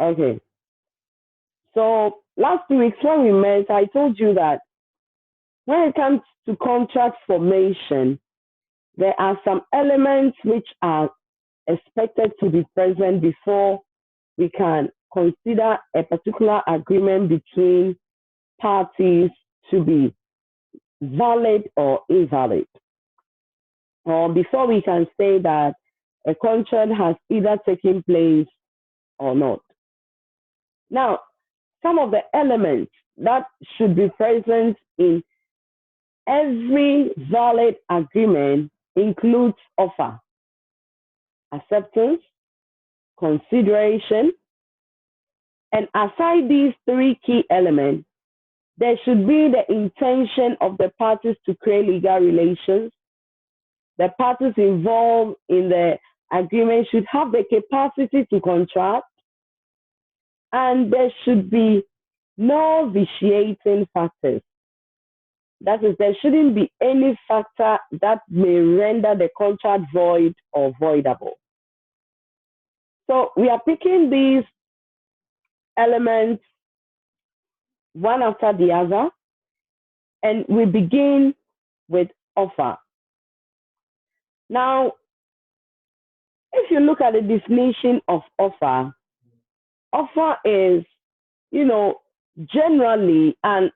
Okay. So last 2 weeks when we met, I told you that when it comes to contract formation, there are some elements which are expected to be present before we can consider a particular agreement between parties to be valid or invalid, or before we can say that a contract has either taken place or not. Now, some of the elements that should be present in every valid agreement includes offer, acceptance, consideration, and aside these three key elements, there should be the intention of the parties to create legal relations. The parties involved in the agreement should have the capacity to contract, and there should be no vitiating factors. That is, there shouldn't be any factor that may render the contract void or voidable. So we are picking these elements one after the other, and we begin with offer. Now, if you look at the definition of offer, offer is, generally an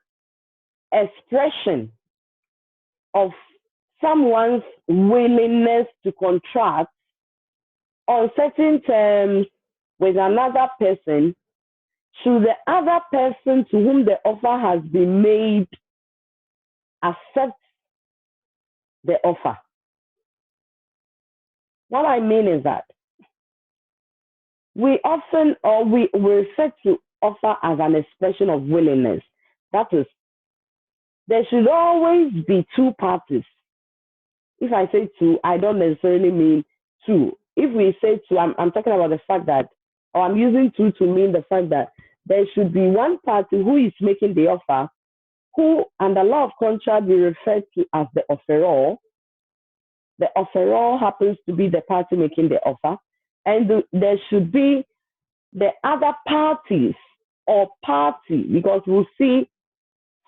expression of someone's willingness to contract on certain terms with another person should the other person to whom the offer has been made accept the offer. What I mean is that we often, or we refer to offer as an expression of willingness. That is, there should always be two parties. If I say two, I don't necessarily mean two. If we say two, I'm talking about the fact that, or I'm using two to mean the fact that there should be one party who is making the offer, who under law of contract we refer to as the offeror. The offeror happens to be the party making the offer, and there should be the other parties or party, because we'll see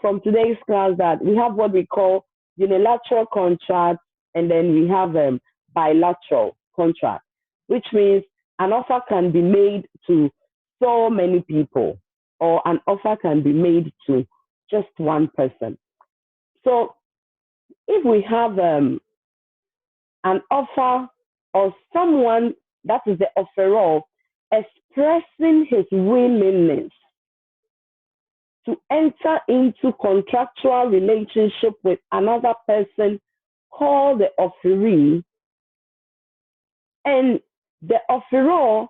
from today's class that we have what we call unilateral contract, and then we have bilateral contract, which means an offer can be made to so many people, or an offer can be made to just one person. So if we have an offer or someone that is the offeror expressing his willingness to enter into contractual relationship with another person called the offeree, and the offeror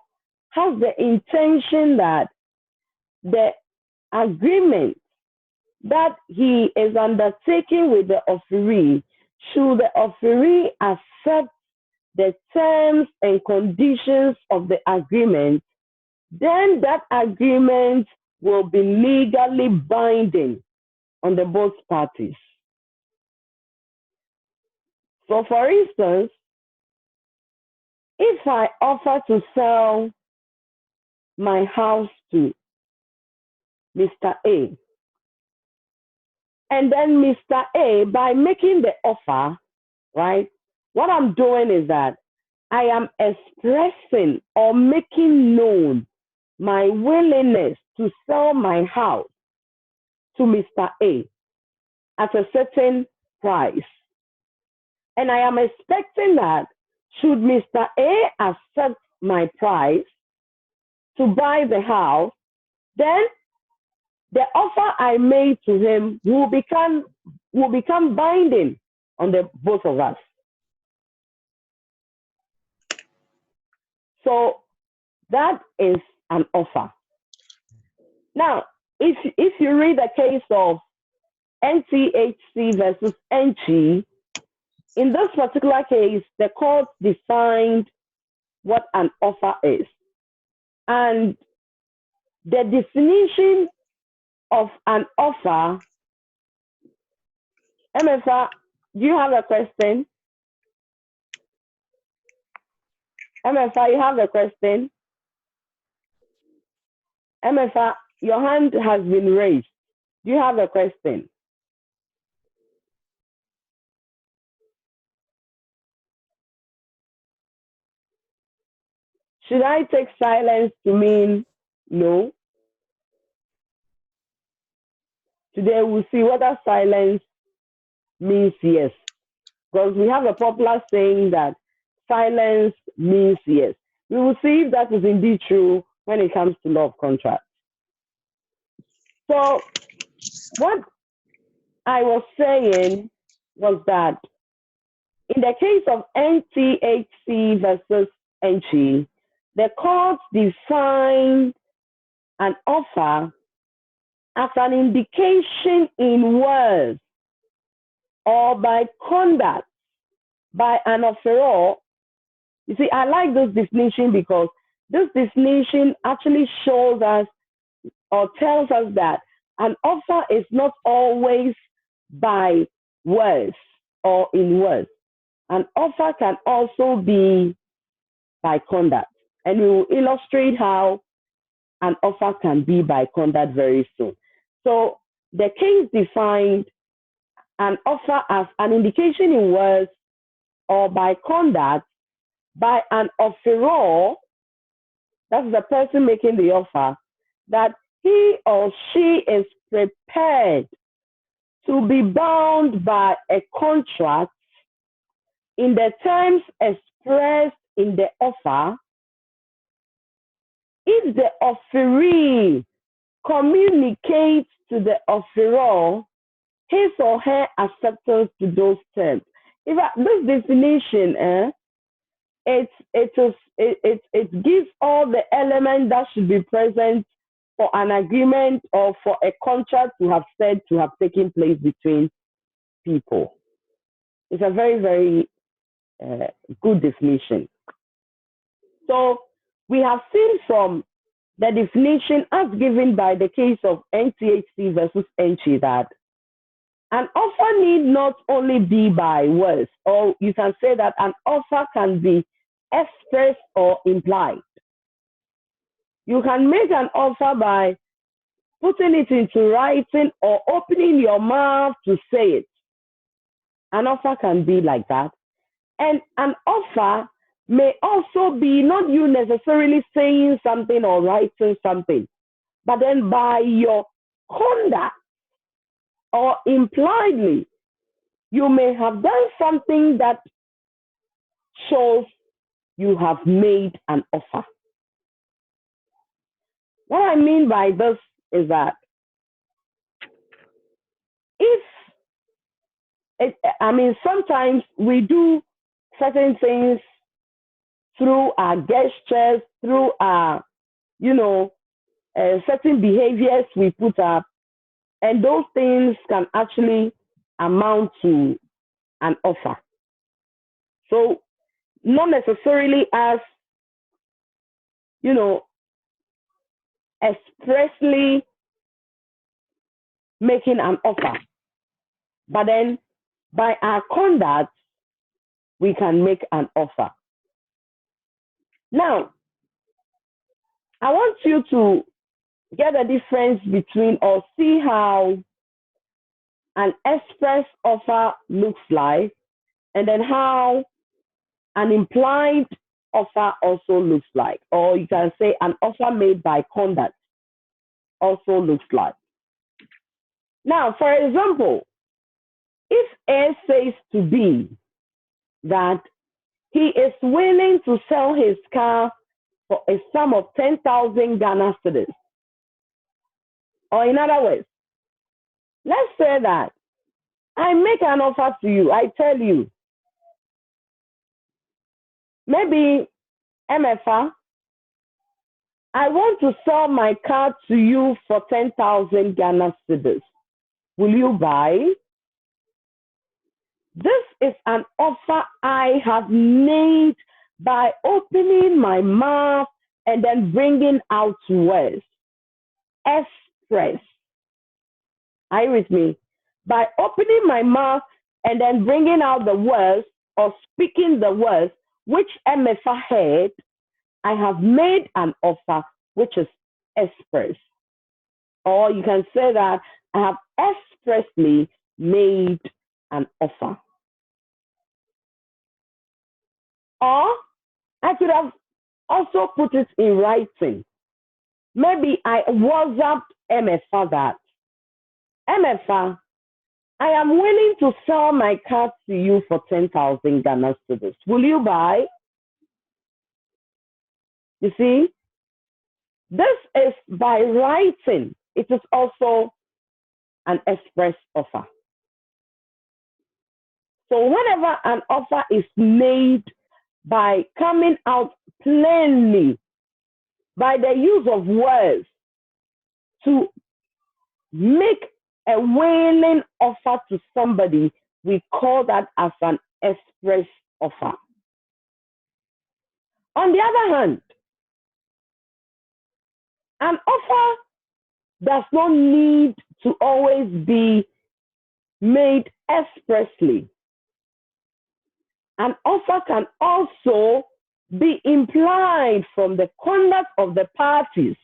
has the intention that the agreement that he is undertaking with the offeree, should the offeree accept the terms and conditions of the agreement, then that agreement will be legally binding on the both parties. So for instance, if I offer to sell my house to Mr. A, and then Mr. A, by making the offer, right, what I'm doing is that I am expressing or making known my willingness to sell my house to Mr. A at a certain price. And I am expecting that should Mr. A accept my price to buy the house, then the offer I made to him will become binding on the both of us. So that is an offer. Now, if you read the case of NTHC versus NG, in this particular case, the court defined what an offer is. And the definition of an offer, MFA, do you have a question? MFA, you have a question? MFA, your hand has been raised. Do you have a question? Should I take silence to mean no? Today we'll see whether silence means yes. Because we have a popular saying that silence means yes. We will see if that is indeed true when it comes to law of contract. So what I was saying was that in the case of NTHC versus NG, the court defined an offer as an indication in words or by conduct by an offeror. You see, I like this definition because this definition actually shows us or tells us that an offer is not always by words or in words. An offer can also be by conduct. And we will illustrate how an offer can be by conduct very soon. So the case defined an offer as an indication in words or by conduct by an offeror, that's the person making the offer, that he or she is prepared to be bound by a contract in the terms expressed in the offer if the offeree communicates to the offeror his or her acceptance to those terms. In fact, this definition, it gives all the elements that should be present for an agreement or for a contract to have said to have taken place between people. It's a very, very good definition. So we have seen from the definition as given by the case of NTHC versus NG that an offer need not only be by words, or you can say that an offer can be expressed or implied. You can make an offer by putting it into writing or opening your mouth to say it. An offer can be like that. And an offer may also be not you necessarily saying something or writing something, but then by your conduct or impliedly, you may have done something that shows you have made an offer. What I mean by this is that sometimes we do certain things through our gestures, through our, certain behaviors we put up, and those things can actually amount to an offer. So not necessarily as, expressly making an offer, but then by our conduct, we can make an offer. Now, I want you to get a difference between or see how an express offer looks like, and then how an implied offer also looks like, or you can say an offer made by conduct also looks like. Now, for example, if A says to B that he is willing to sell his car for a sum of 10,000 Ghana cedis, or in other words, let's say that I make an offer to you, I tell you, maybe MFA, I want to sell my car to you for 10,000 Ghana cedis. Will you buy? This is an offer I have made by opening my mouth and then bringing out words. Express. Are you with me? By opening my mouth and then bringing out the words or speaking the words which MFA heard, I have made an offer which is express. Or you can say that I have expressly made an offer. Or I could have also put it in writing. Maybe I WhatsApped MFA that, MFA, I am willing to sell my car to you for 10,000 Ghana cedis. Will you buy? You see, this is by writing. It is also an express offer. So whenever an offer is made by coming out plainly, by the use of words to make a willing offer to somebody, we call that as an express offer. On the other hand, an offer does not need to always be made expressly. An offer can also be implied from the conduct of the parties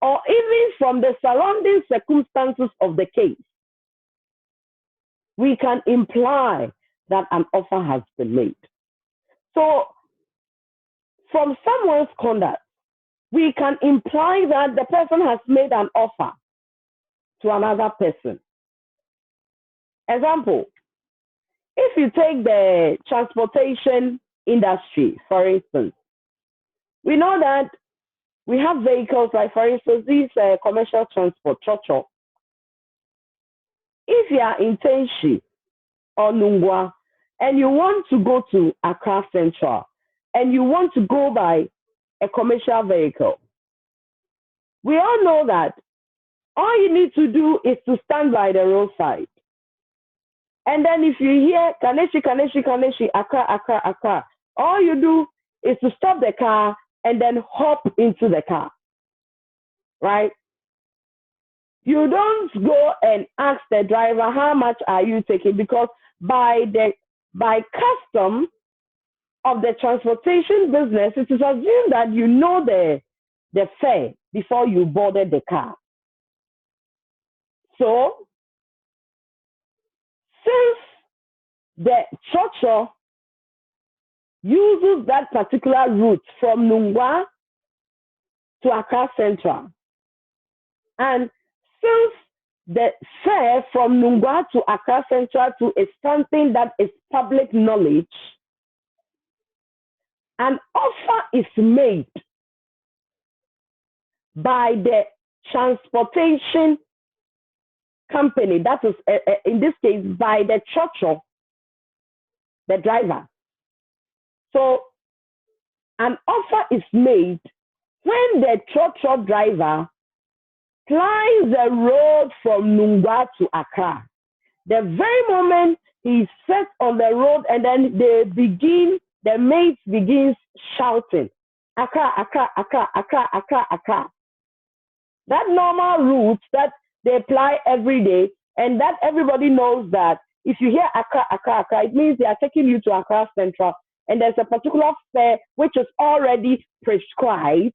or even from the surrounding circumstances of the case. We can imply that an offer has been made. So, from someone's conduct, we can imply that the person has made an offer to another person. Example, if you take the transportation industry, for instance, we know that we have vehicles like, for instance, these commercial transport, chocho. If you are in Tenshi or Nungwa and you want to go to Accra Central and you want to go by a commercial vehicle, we all know that all you need to do is to stand by the roadside. And then if you hear Kaneshi, Kaneshi, Kaneshi, Accra, Accra, Accra, all you do is to stop the car and then hop into the car, right? You don't go and ask the driver, how much are you taking? Because by custom of the transportation business, it is assumed that you know the fare before you boarded the car. So, since the church uses that particular route from Nungwa to Accra Central, and since the fare from Nungwa to Accra Central is something that is public knowledge, an offer is made by the transportation company, that is, in this case, by the church, the driver. So, an offer is made when the church driver plies the road from Nungwa to Accra. The very moment he sets on the road and then the mate begins shouting, Accra, Accra, Accra, Accra, Accra, Accra. That normal route that they ply every day, and that everybody knows that if you hear Accra, Accra, Accra, it means they are taking you to Accra Central, and there's a particular fare which is already prescribed.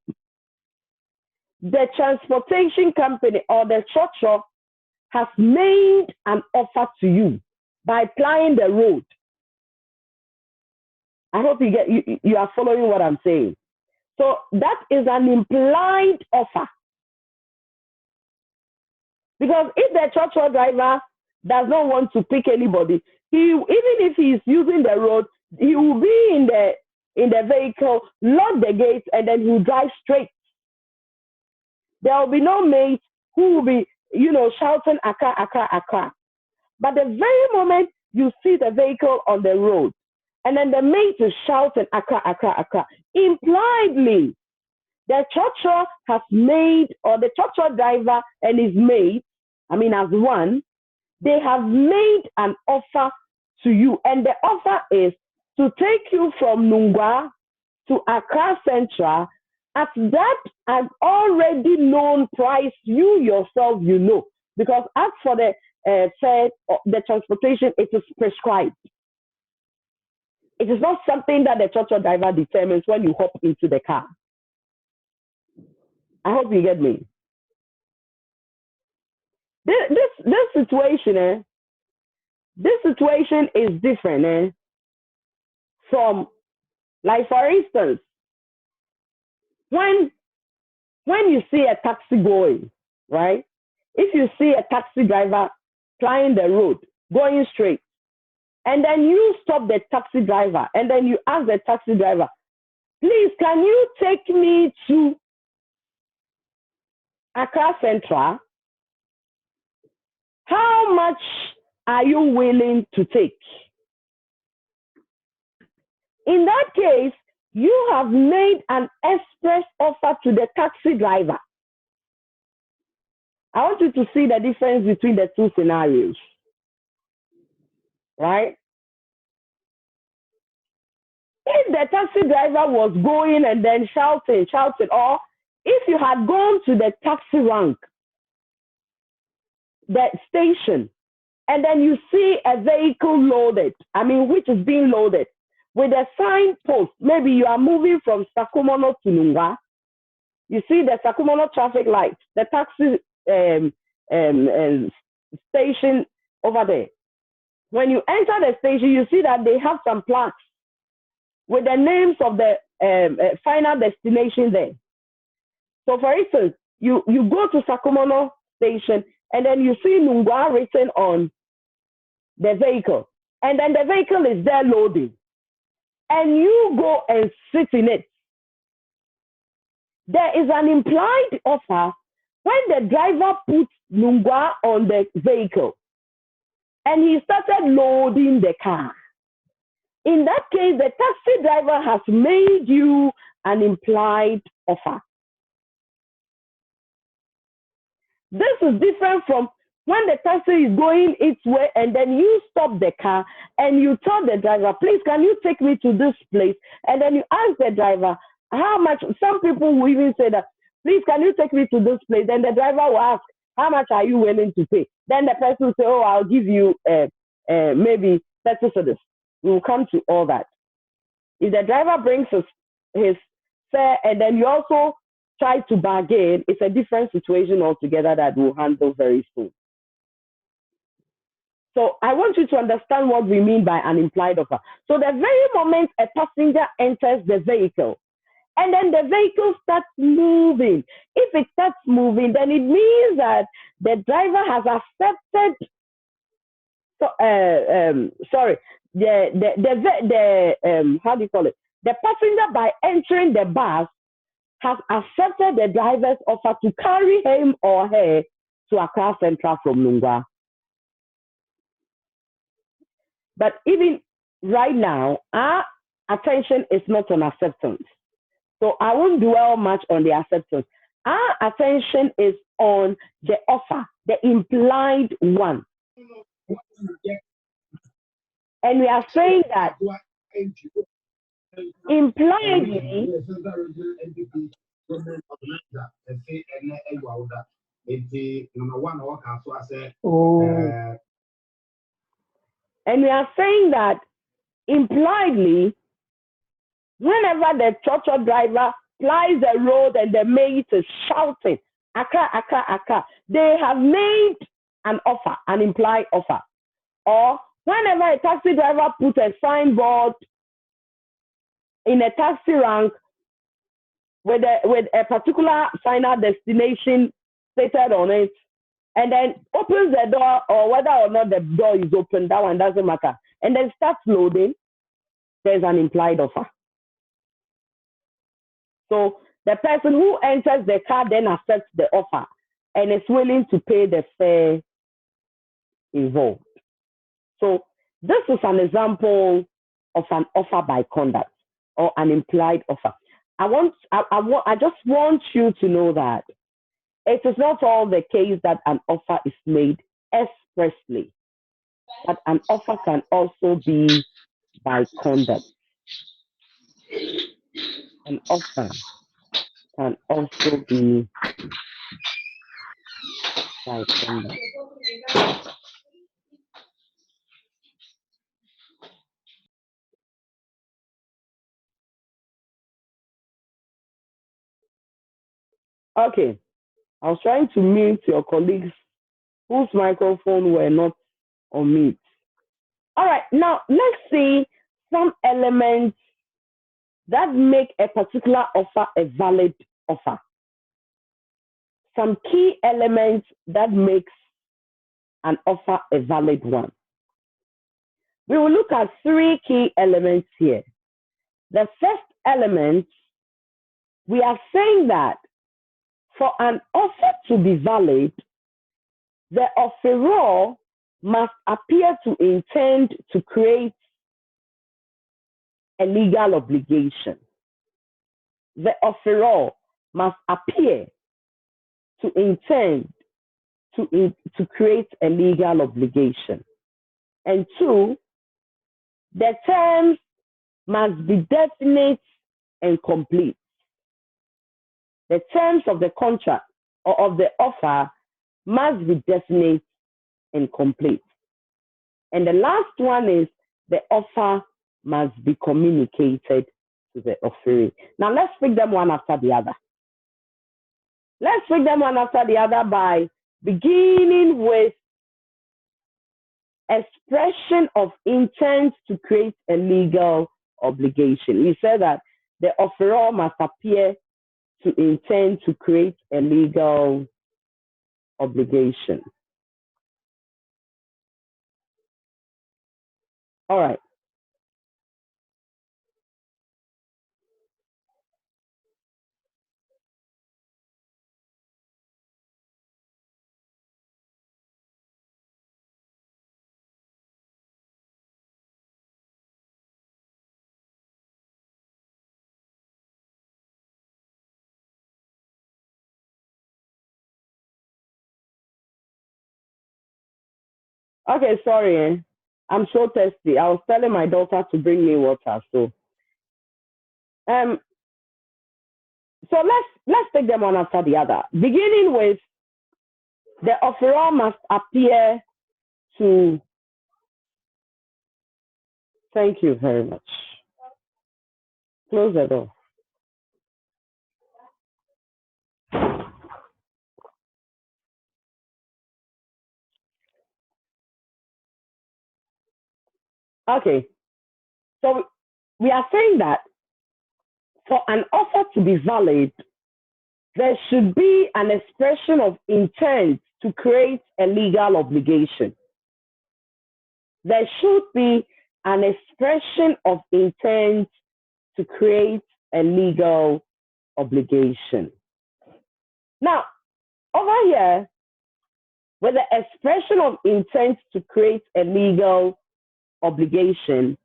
The transportation company or the church has made an offer to you by plying the road. I hope you are following what I'm saying. So that is an implied offer. Because if the church driver does not want to pick anybody, even if he is using the road, he will be in the vehicle, lock the gates, and then he will drive straight. There will be no mate who will be, shouting Accra, Accra, Accra. But the very moment you see the vehicle on the road, and then the mate is shouting Accra, Accra, Accra, impliedly, the church has made, or the church driver and his mate, as one, they have made an offer to you. And the offer is to take you from Nungwa to Accra Central at that an already known price you yourself know. Because as for the fare, the transportation, it is prescribed. It is not something that the church driver determines when you hop into the car. I hope you get me. This situation, this situation is different from, like, for instance, when you see a taxi going, right? If you see a taxi driver plying the road, going straight, and then you stop the taxi driver, and then you ask the taxi driver, please, can you take me to Accra Central? How much are you willing to take? In that case, you have made an express offer to the taxi driver. I want you to see the difference between the two scenarios, right? If the taxi driver was going and then shouting, or if you had gone to the taxi rank, the station, and then you see a vehicle loaded, which is being loaded, with a signpost, maybe you are moving from Sakumono to Nungwa, you see the Sakumono traffic light, the taxi station over there. When you enter the station, you see that they have some plaques with the names of the final destination there. So, for instance, you go to Sakumono station, and then you see Nungwa written on the vehicle, and then the vehicle is there loading, and you go and sit in it. There is an implied offer when the driver puts Nungwa on the vehicle and he started loading the car. In that case, the taxi driver has made you an implied offer. This is different from when the taxi is going its way and then you stop the car and you tell the driver, please, can you take me to this place? And then you ask the driver, how much? Some people will even say that, please, can you take me to this place? Then the driver will ask, how much are you willing to pay? Then the person will say, oh, I'll give you maybe 30 cedis. We will come to all that. If the driver brings his fare and then you also try to bargain, it's a different situation altogether that we'll handle very soon. So I want you to understand what we mean by an implied offer. So the very moment a passenger enters the vehicle, and then the vehicle starts moving. If it starts moving, then it means that the driver has accepted. How do you call it? The passenger, by entering the bus, has accepted the driver's offer to carry him or her to Accra Central from Nungwa. But even right now, our attention is not on acceptance. So I won't dwell much on the acceptance. Our attention is on the offer, the implied one. And we are saying that impliedly, and we are saying that impliedly, whenever the tractor driver plies the road and the mate is shouting, Accra, Accra, Accra, they have made an offer, an implied offer. Or whenever a taxi driver puts a signboard in a taxi rank with a particular final destination stated on it, and then opens the door, or whether or not the door is open, that one doesn't matter, and then starts loading, there's an implied offer. So the person who enters the car then accepts the offer and is willing to pay the fare involved. So this is an example of an offer by conduct or an implied offer. I just want you to know that it is not all the case that an offer is made expressly, but an offer can also be by conduct. An offer can also be by conduct. Okay, I was trying to mute your colleagues whose microphone were not on mute. All right, now let's see some elements that make a particular offer a valid offer. Some key elements that makes an offer a valid one. We will look at 3 key elements here. The first element, we are saying that for an offer to be valid, the offeror must appear to intend to create a legal obligation. The offeror must appear to intend to create a legal obligation. And 2, the terms must be definite and complete. The terms of the contract or of the offer must be definite and complete. And the last one is the offer must be communicated to the offeree. Now let's pick them one after the other. Let's pick them one after the other by beginning with expression of intent to create a legal obligation. We said that the offeror must appear to intend to create a legal obligation. All right. Okay, sorry. I'm so thirsty. I was telling my daughter to bring me water. So let's take them one after the other. Beginning with the offeror must appear to. Thank you very much. Close the door. Okay. So we are saying that for an offer to be valid, there should be an expression of intent to create a legal obligation. There should be an expression of intent to create a legal obligation. Now, over here, with the expression of intent to create a legal obligation,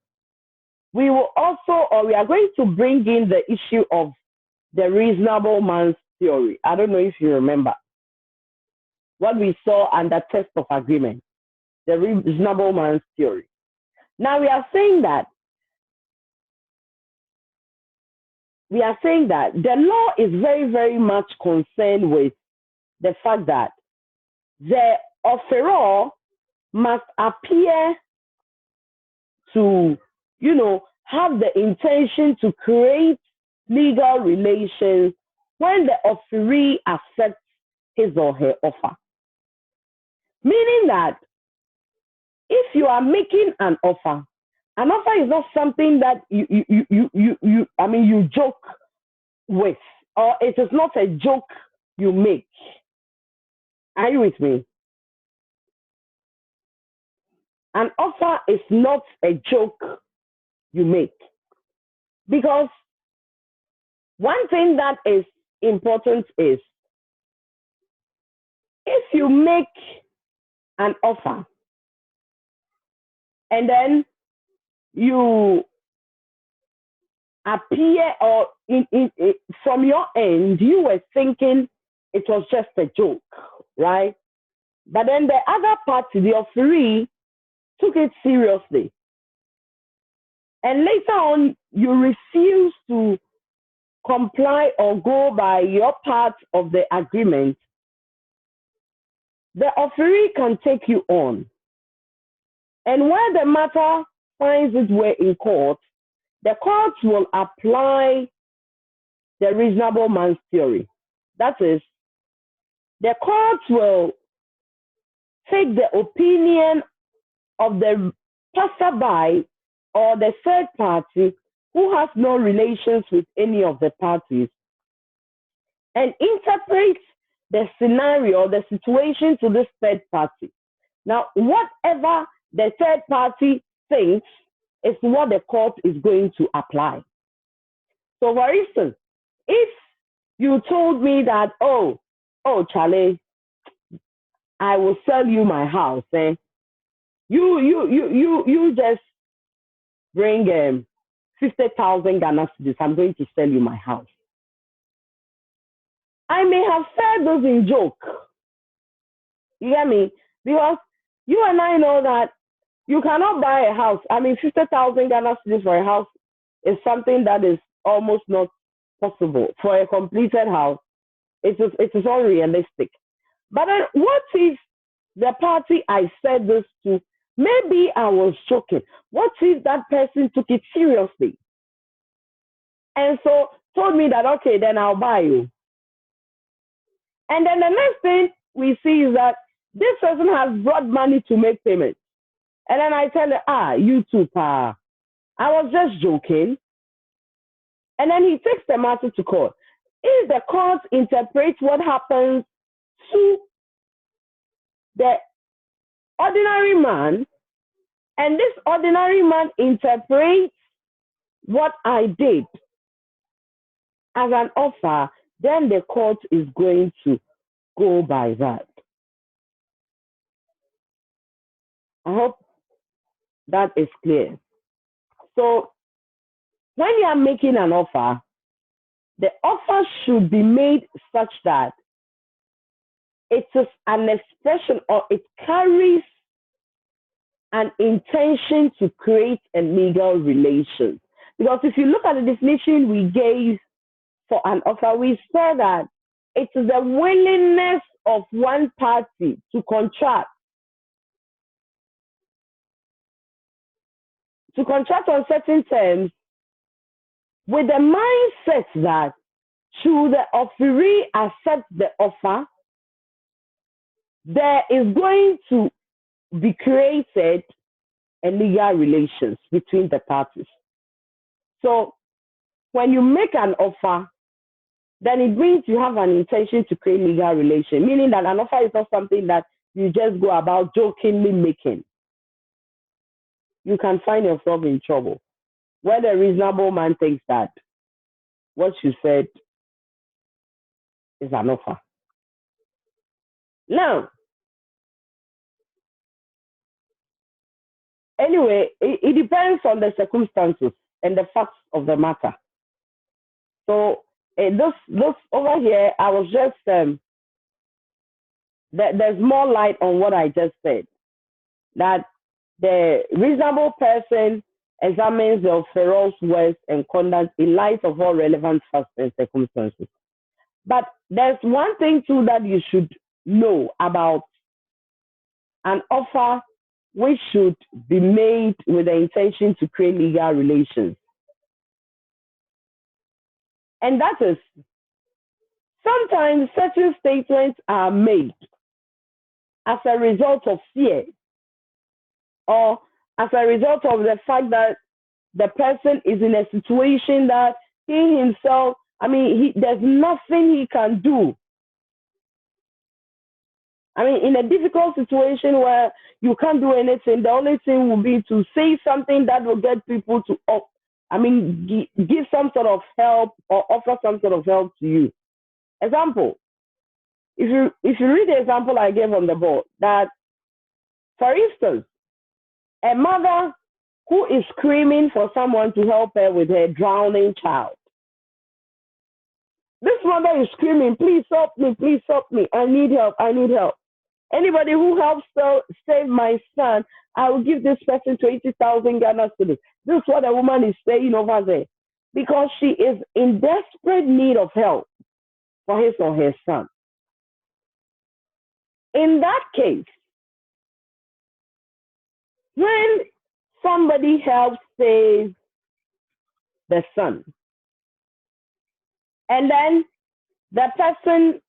we will also, or we are going to bring in the issue of the reasonable man's theory. I don't know if you remember what we saw under test of agreement, the reasonable man's theory. Now we are saying that the law is very, very much concerned with the fact that the offeror must appear to, have the intention to create legal relations when the offeree accepts his or her offer. Meaning that if you are making an offer is not something that you joke with, or it is not a joke you make. Are you with me? An offer is not a joke you make. Because one thing that is important is if you make an offer and then you appear, or from your end, you were thinking it was just a joke, right? But then the other party, the offeree, took it seriously. And later on, you refuse to comply or go by your part of the agreement. The offeree can take you on. And where the matter finds its way in court, the court will apply the reasonable man's theory. That is, the court will take the opinion of the passerby or the third party who has no relations with any of the parties and interpret the scenario, the situation to this third party. Now, whatever the third party thinks is what the court is going to apply. So, for instance, if you told me that, oh, Charlie, I will sell you my house, you just bring 50,000 Ghana cedis. I'm going to sell you my house. I may have said this in joke. You get me? Because you and I know that you cannot buy a house. 50,000 Ghana cedis for a house is something that is almost not possible. For a completed house, it is unrealistic. But then what if the party I said this to, maybe I was joking. What if that person took it seriously? And so told me that, okay, then I'll buy you. And then the next thing we see is that this person has brought money to make payments. And then I tell her, you too, pa. I was just joking. And then he takes the matter to court. If the court interprets what happens to the ordinary man, and this ordinary man interprets what I did as an offer, then the court is going to go by that. I hope that is clear. So when you are making an offer, the offer should be made such that it is an expression or it carries an intention to create a legal relation. Because if you look at the definition we gave for an offer, we said that it is the willingness of one party to contract on certain terms with the mindset that should the offeree accept the offer, there is going to be created a legal relations between the parties. So when you make an offer, then it means you have an intention to create legal relation, meaning that an offer is not something that you just go about jokingly making. You can find yourself in trouble where the reasonable man thinks that what you said is an offer. Now, anyway, it depends on the circumstances and the facts of the matter. So this over here, I was just there's more light on what I just said, that the reasonable person examines the offeror's words and conduct in light of all relevant facts and circumstances. But there's one thing too that you should know about an offer which should be made with the intention to create legal relations. And that is, sometimes certain statements are made as a result of fear or as a result of the fact that the person is in a situation that he himself, there's nothing he can do. In a difficult situation where you can't do anything, the only thing will be to say something that will get people to, give some sort of help or offer some sort of help to you. Example, if you read the example I gave on the board, that, for instance, a mother who is screaming for someone to help her with her drowning child. This mother is screaming, please help me, I need help. Anybody who helps save my son, I will give this person 20,000 Ghana cedis. This is what a woman is saying over there, because she is in desperate need of help for his or her son. In that case, when somebody helps save the son, and then the person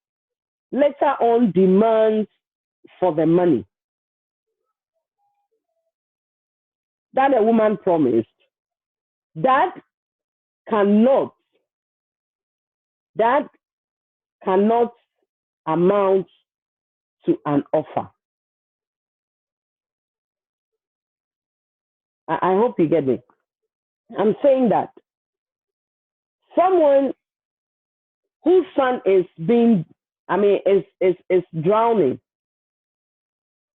later on demands for the money, that a woman promised, that cannot that cannot amount to an offer. I hope you get me. I'm saying that someone whose son is is drowning,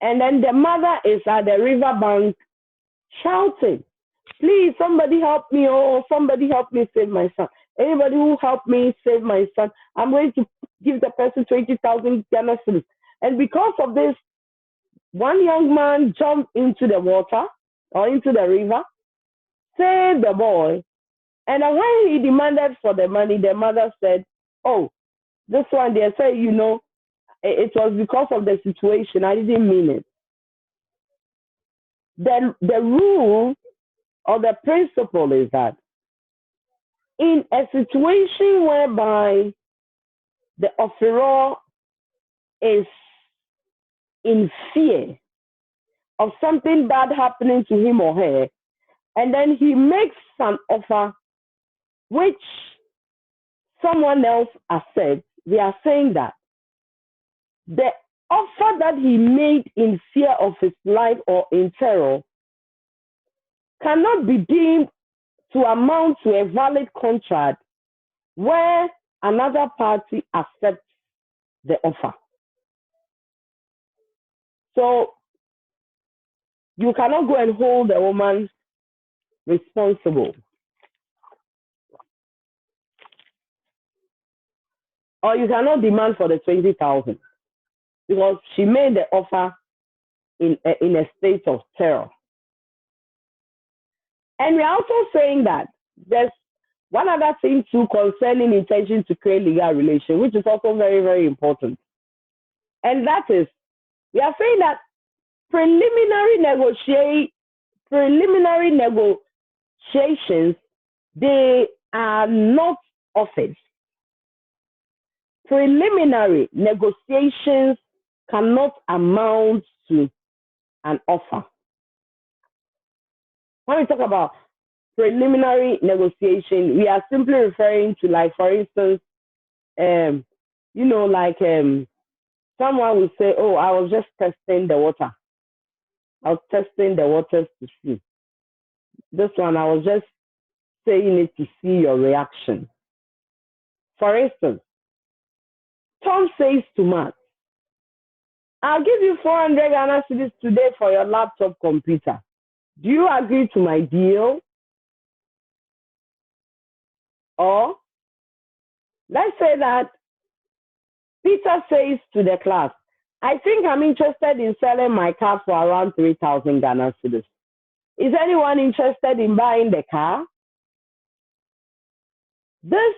and then the mother is at the riverbank shouting, please, somebody help me, oh, somebody help me save my son. Anybody who help me save my son, I'm going to give the person 20,000 Ghana cedis. And because of this, one young man jumped into the water or into the river, saved the boy. And when he demanded for the money, the mother said, oh, this one, they say, it was because of the situation. I didn't mean it. Then the rule or the principle is that in a situation whereby the offeror is in fear of something bad happening to him or her, and then he makes an offer which someone else accepts, we are saying that the offer that he made in fear of his life or in terror cannot be deemed to amount to a valid contract where another party accepts the offer. So you cannot go and hold the woman responsible. Or you cannot demand for the 20,000 because she made the offer in a state of terror. And we're also saying that there's one other thing too concerning intention to create legal relation, which is also very, very important. And that is, we are saying that preliminary negotiations, they are not offers. Preliminary negotiations cannot amount to an offer. When we talk about preliminary negotiation, we are simply referring to, like, for instance, someone will say, oh, I was just testing the water. I was testing the waters to see. This one, I was just saying it to see your reaction. For instance, Tom says to Matt, I'll give you 400 Ghana cedis today for your laptop computer. Do you agree to my deal? Or let's say that Peter says to the class, I think I'm interested in selling my car for around 3,000 Ghana cedis. Is anyone interested in buying the car? This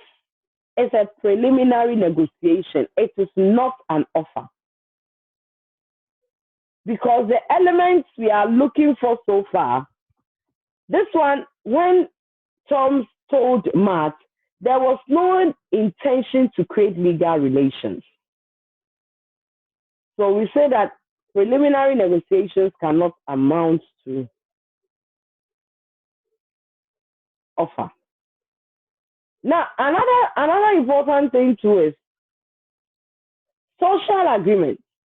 is a preliminary negotiation. It is not an offer. Because the elements we are looking for so far, this one, when Tom told Matt, there was no intention to create legal relations. So we say that preliminary negotiations cannot amount to offer. Now, another important thing too is social agreement.